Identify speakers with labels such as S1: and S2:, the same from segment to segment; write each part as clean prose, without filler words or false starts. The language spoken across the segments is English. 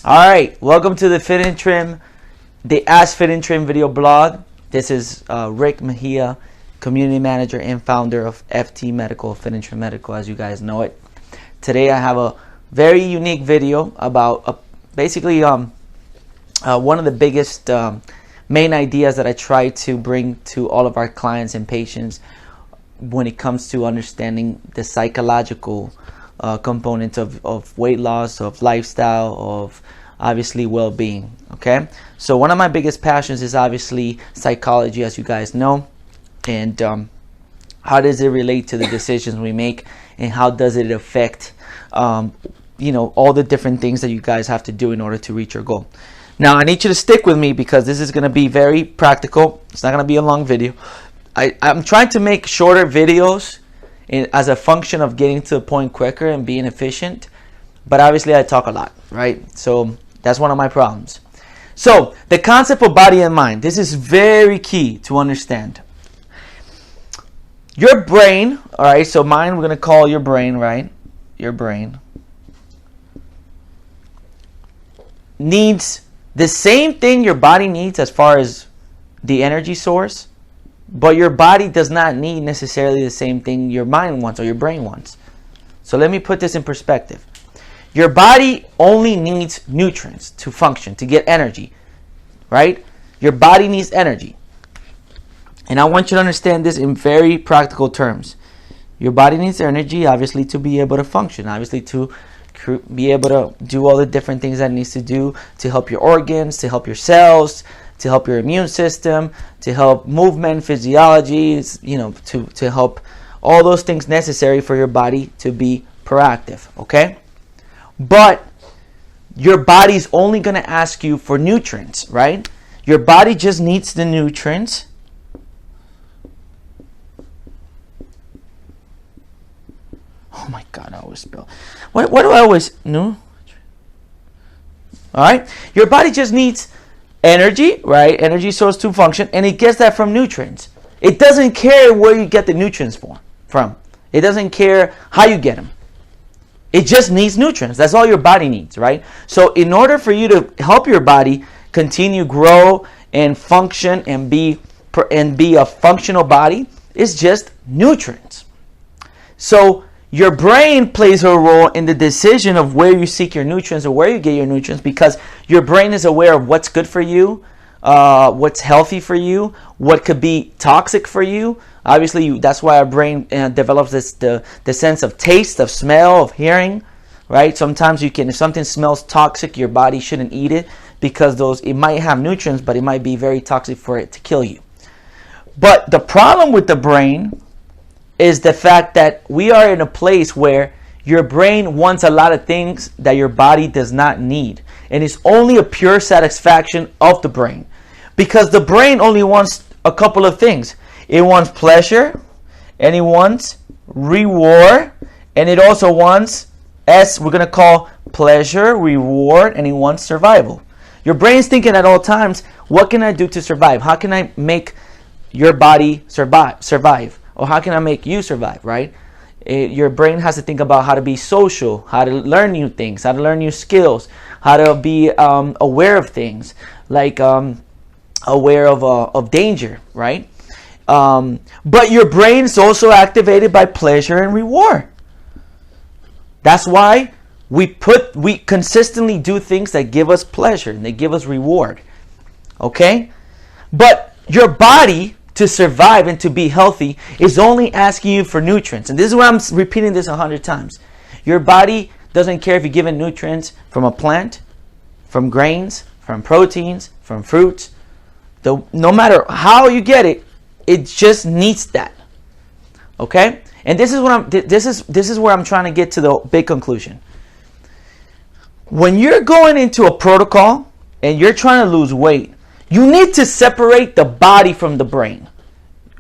S1: All right, welcome to the Fit and Trim, the Ask Fit and Trim video blog. This is Rick Mejia, community manager and founder of FT Medical, Fit and Trim Medical, as you guys know it. Today I have a very unique video about basically one of the biggest main ideas that I try to bring to all of our clients and patients when it comes to understanding the psychological component of weight loss, of lifestyle, of obviously well-being. Okay, so one of my biggest passions is obviously psychology, as you guys know, and how does it relate to the decisions we make, and how does it affect all the different things that you guys have to do in order to reach your goal. Now I need you to stick with me because this is going to be very practical. It's not going to be a long video. I'm trying to make shorter videos as a function of getting to the point quicker and being efficient, but obviously I talk a lot, right? So that's one of my problems. So the concept of body and mind, this is very key to understand. Your brain, all right, so mind we're going to call your brain, right? Your brain needs the same thing your body needs as far as the energy source, but your body does not need necessarily the same thing your mind wants or your brain wants. So let me put this in perspective. Your body only needs nutrients to function, to get energy, right? Your body needs energy. And I want you to understand this in very practical terms. Your body needs energy, obviously, to be able to function, obviously to be able to do all the different things that it needs to do to help your organs, to help your cells, to help your immune system, to help movement, physiology, to help all those things necessary for your body to be proactive, okay? But your body's only going to ask you for nutrients, right? Your body just needs the nutrients. Oh my God, I always spill. What do I always... No? All right? Your body just needs energy, right? Energy source to function, and it gets that from nutrients. It doesn't care where you get the nutrients from. It doesn't care how you get them. It just needs nutrients. That's all your body needs, right? So in order for you to help your body continue grow and function and be a functional body, it's just nutrients. So your brain plays a role in the decision of where you seek your nutrients or where you get your nutrients, because your brain is aware of what's good for you, what's healthy for you, what could be toxic for you. Obviously, that's why our brain develops the sense of taste, of smell, of hearing, right? Sometimes if something smells toxic, your body shouldn't eat it because it might have nutrients, but it might be very toxic for it to kill you. But the problem with the brain is the fact that we are in a place where your brain wants a lot of things that your body does not need. And it's only a pure satisfaction of the brain. Because the brain only wants a couple of things. It wants pleasure, and it wants reward, and it also wants, as we're going to call pleasure, reward, and it wants survival. Your brain's thinking at all times, what can I do to survive? How can I make your body survive? Or how can I make you survive, right? Your brain has to think about how to be social, how to learn new things, how to learn new skills, how to be aware of things, like aware of danger, right? But your brain is also activated by pleasure and reward. That's why we consistently do things that give us pleasure and they give us reward. Okay? But your body, to survive and to be healthy, is only asking you for nutrients. And this is why I'm repeating this 100 times. Your body doesn't care if you're given nutrients from a plant, from grains, from proteins, from fruits. No matter how you get it, it just needs that. Okay? And this is where I'm trying to get to the big conclusion. When you're going into a protocol and you're trying to lose weight, you need to separate the body from the brain.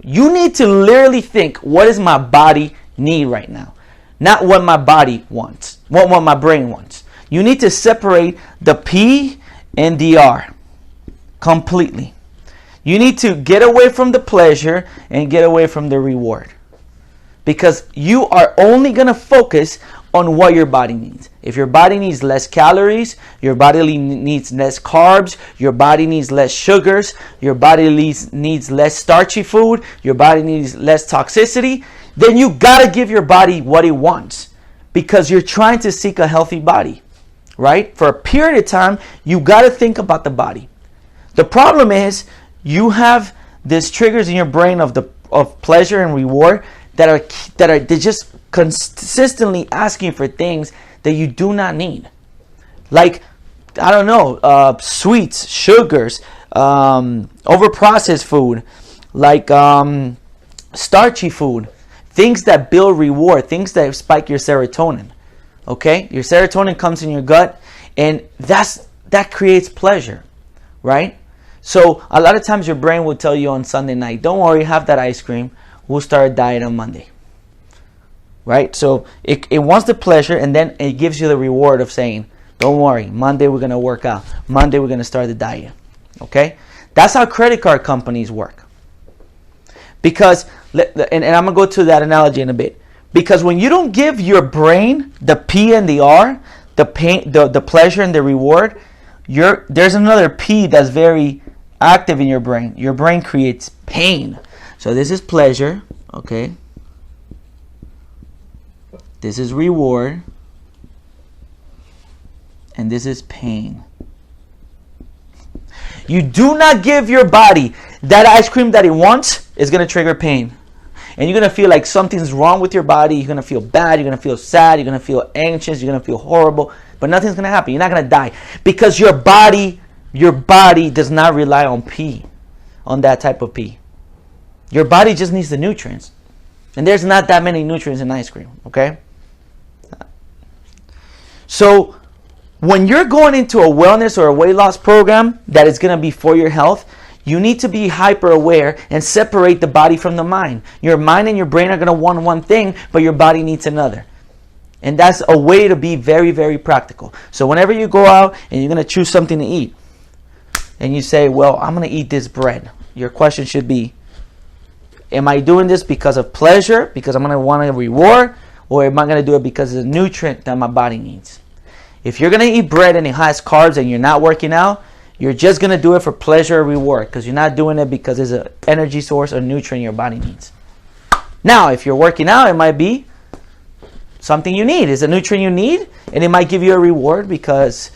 S1: You need to literally think, what does my body need right now? Not what my body wants, what my brain wants. You need to separate the P and the R completely. You need to get away from the pleasure and get away from the reward. Because you are only going to focus on what your body needs. If your body needs less calories, your body needs less carbs, your body needs less sugars, your body needs less starchy food, your body needs less toxicity, then you gotta give your body what it wants, because you're trying to seek a healthy body, right? For a period of time, you gotta think about the body. The problem is you have these triggers in your brain of pleasure and reward that are they're just consistently asking for things that you do not need. Like, I don't know, sweets, sugars, overprocessed food, like starchy food, things that build reward, things that spike your serotonin. Okay? Your serotonin comes in your gut, and that creates pleasure, right? So a lot of times your brain will tell you on Sunday night, don't worry, have that ice cream. We'll start a diet on Monday. Right? So it wants the pleasure, and then it gives you the reward of saying, don't worry, Monday we're going to work out. Monday we're going to start the diet. Okay? That's how credit card companies work. Because, and I'm going to go to that analogy in a bit. Because when you don't give your brain the P and the R, the pain, the pleasure and the reward, there's another P that's very active in your brain. Your brain creates pain. So this is pleasure, okay? This is reward, and this is pain. You do not give your body that ice cream that it wants, it's going to trigger pain. And you're going to feel like something's wrong with your body. You're going to feel bad. You're going to feel sad. You're going to feel anxious. You're going to feel horrible. But nothing's going to happen. You're not going to die. Because your body does not rely on P, on that type of P. Your body just needs the nutrients. And there's not that many nutrients in ice cream, okay? So when you're going into a wellness or a weight loss program that is going to be for your health, you need to be hyper aware and separate the body from the mind. Your mind and your brain are going to want one thing, but your body needs another. And that's a way to be very, very practical. So whenever you go out and you're going to choose something to eat, and you say, well, I'm going to eat this bread, your question should be, am I doing this because of pleasure, because I'm going to want a reward, or am I going to do it because it's a nutrient that my body needs? If you're going to eat bread and it has carbs and you're not working out, you're just going to do it for pleasure or reward, because you're not doing it because it's an energy source or nutrient your body needs. Now, if you're working out, it might be something you need. It's a nutrient you need, and it might give you a reward because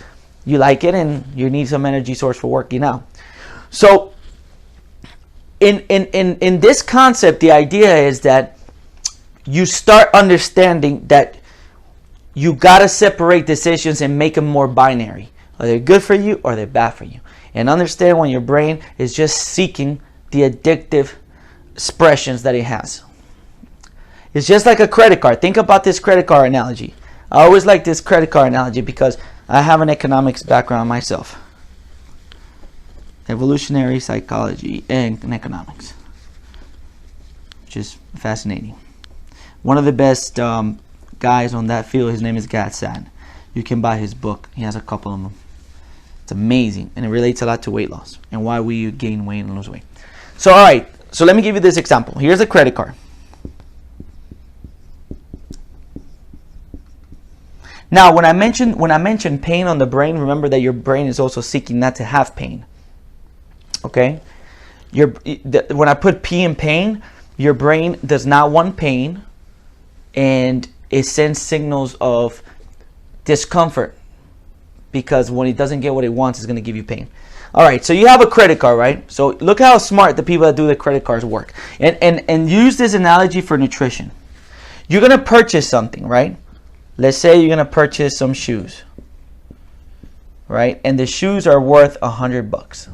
S1: you like it and you need some energy source for working out. So in this concept, the idea is that you start understanding that you got to separate decisions and make them more binary. Are they good for you or are they bad for you? And understand when your brain is just seeking the addictive expressions that it has. It's just like a credit card. Think about this credit card analogy. I always like this credit card analogy because I have an economics background myself. Evolutionary psychology and economics, which is fascinating. One of the best guys on that field, his name is Gad Saad. You can buy his book. He has a couple of them. It's amazing, and it relates a lot to weight loss and why we gain weight and lose weight. So, all right. So let me give you this example. Here's a credit card. Now, when I mention pain on the brain, remember that your brain is also seeking not to have pain. Okay? When I put P in pain, your brain does not want pain, and it sends signals of discomfort, because when it doesn't get what it wants, it's going to give you pain. All right, so you have a credit card, right? So look how smart the people that do the credit cards work. And use this analogy for nutrition. You're going to purchase something, right? Let's say you're going to purchase some shoes, right? And the shoes are worth $100.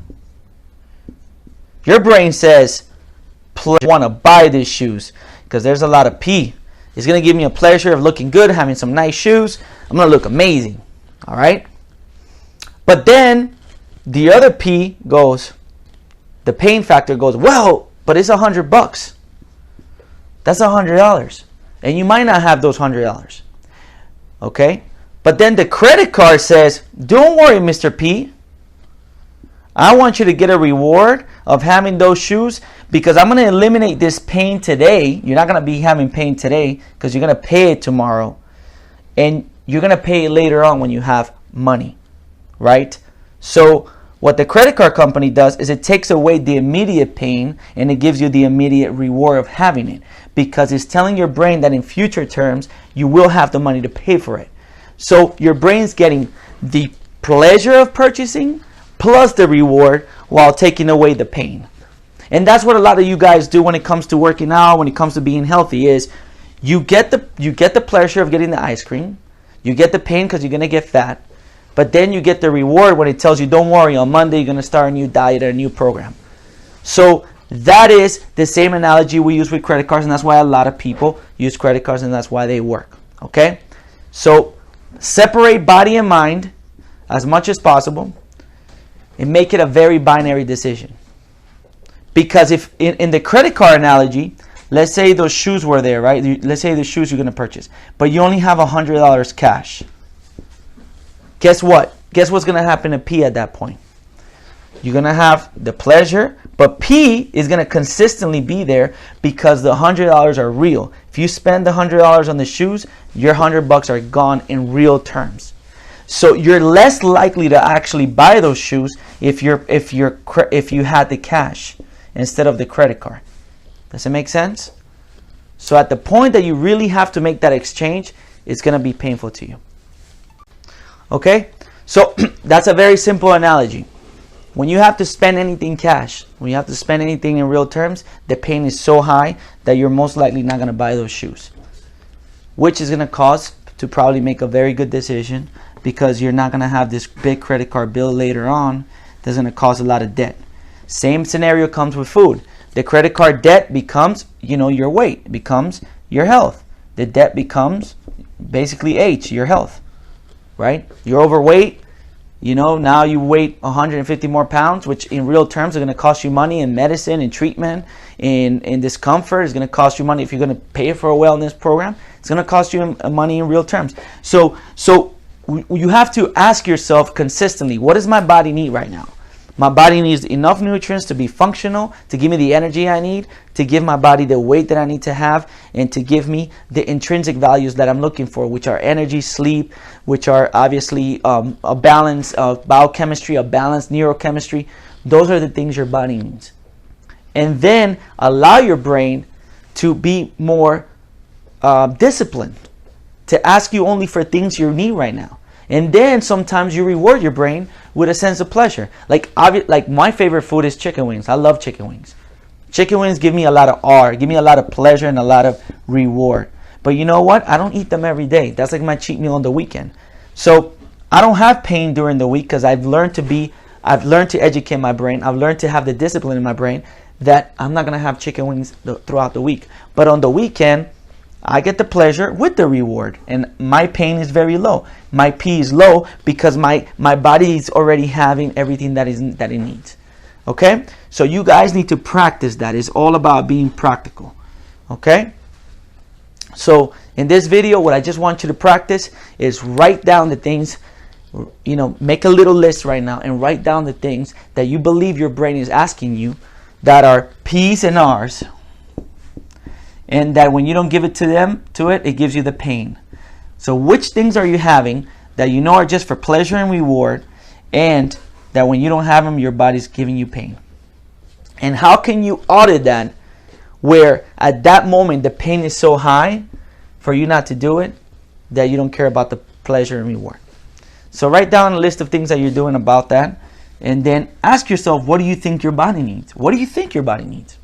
S1: Your brain says, I want to buy these shoes because there's a lot of P. It's going to give me a pleasure of looking good, having some nice shoes. I'm going to look amazing, all right? But then the other P goes, the pain factor goes, well, but it's $100. That's $100. And you might not have those $100. Okay? But then the credit card says, don't worry, Mr. P. I want you to get a reward of having those shoes because I'm going to eliminate this pain today. You're not going to be having pain today because you're going to pay it tomorrow. and you're going to pay later on when you have money, right? So what the credit card company does is it takes away the immediate pain and it gives you the immediate reward of having it, because it's telling your brain that in future terms you will have the money to pay for it. So your brain's getting the pleasure of purchasing plus the reward while taking away the pain. And that's what a lot of you guys do when it comes to working out, when it comes to being healthy, is you get the pleasure of getting the ice cream, you get the pain because you're going to get fat, but then you get the reward when it tells you, don't worry, on Monday you're going to start a new diet or a new program. So that is the same analogy we use with credit cards, and that's why a lot of people use credit cards, and that's why they work. Okay? So separate body and mind as much as possible and make it a very binary decision. Because if in the credit card analogy, let's say those shoes were there, right? Let's say the shoes you're going to purchase, but you only have $100 cash. Guess what? Guess what's going to happen to P at that point? You're going to have the pleasure, but P is going to consistently be there because the $100 are real. If you spend the $100 on the shoes, your $100 are gone in real terms. So you're less likely to actually buy those shoes if you had the cash instead of the credit card. Does it make sense? So at the point that you really have to make that exchange, it's going to be painful to you. Okay? So that's a very simple analogy. When you have to spend anything cash, when you have to spend anything in real terms, the pain is so high that you're most likely not going to buy those shoes, which is going to cause to probably make a very good decision, because you're not going to have this big credit card bill later on that's going to cause a lot of debt. Same scenario comes with food. The credit card debt becomes, your weight, becomes your health. The debt becomes basically H, your health, right? You're overweight, now you weigh 150 more pounds, which in real terms are going to cost you money in medicine, in treatment, in discomfort. It's going to cost you money if you're going to pay for a wellness program. It's going to cost you money in real terms. So you have to ask yourself consistently, what does my body need right now? My body needs enough nutrients to be functional, to give me the energy I need, to give my body the weight that I need to have, and to give me the intrinsic values that I'm looking for, which are energy, sleep, which are obviously a balance of biochemistry, a balanced neurochemistry. Those are the things your body needs. And then allow your brain to be more disciplined, to ask you only for things you need right now. And then sometimes you reward your brain with a sense of pleasure. Like my favorite food is chicken wings. I love chicken wings. Chicken wings give me a lot of R, give me a lot of pleasure and a lot of reward. But you know what? I don't eat them every day. That's like my cheat meal on the weekend. So I don't have pain during the week because I've learned to educate my brain. I've learned to have the discipline in my brain that I'm not going to have chicken wings throughout the week. But on the weekend, I get the pleasure with the reward, and my pain is very low. My P is low because my body is already having everything that it needs. Okay? So you guys need to practice that. It's all about being practical. Okay? So in this video, what I just want you to practice is write down the things, make a little list right now and write down the things that you believe your brain is asking you that are P's and R's. And that when you don't give it to it, it gives you the pain. So which things are you having that you know are just for pleasure and reward, and that when you don't have them, your body's giving you pain? And how can you audit that where at that moment the pain is so high for you not to do it that you don't care about the pleasure and reward? So write down a list of things that you're doing about that, and then ask yourself, what do you think your body needs? What do you think your body needs?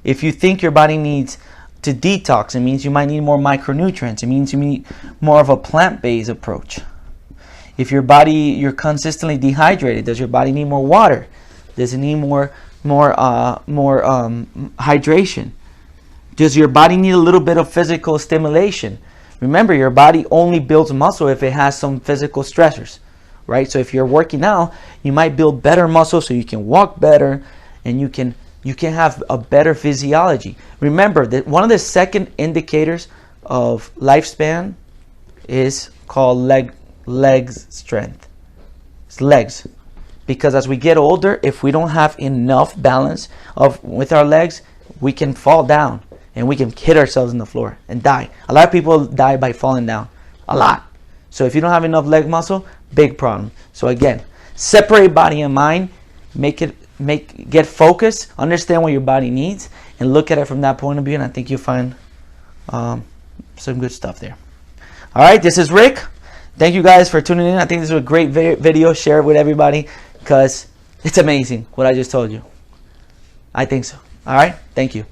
S1: If you think your body needs to detox, it means you might need more micronutrients. It means you need more of a plant-based approach. If you're consistently dehydrated, does your body need more water? Does it need more hydration? Does your body need a little bit of physical stimulation? Remember, your body only builds muscle if it has some physical stressors, right? So if you're working out, you might build better muscle so you can walk better and you can have a better physiology. Remember that one of the second indicators of lifespan is called legs strength. It's legs. Because as we get older, if we don't have enough balance with our legs, we can fall down. and we can hit ourselves in the floor and die. A lot of people die by falling down. A lot. So if you don't have enough leg muscle, big problem. So again, separate body and mind. Get focused. Understand what your body needs, and look at it from that point of view. And I think you'll find some good stuff there. All right, this is Rick. Thank you guys for tuning in. I think this was a great video. Share it with everybody because it's amazing what I just told you. I think so. All right, thank you.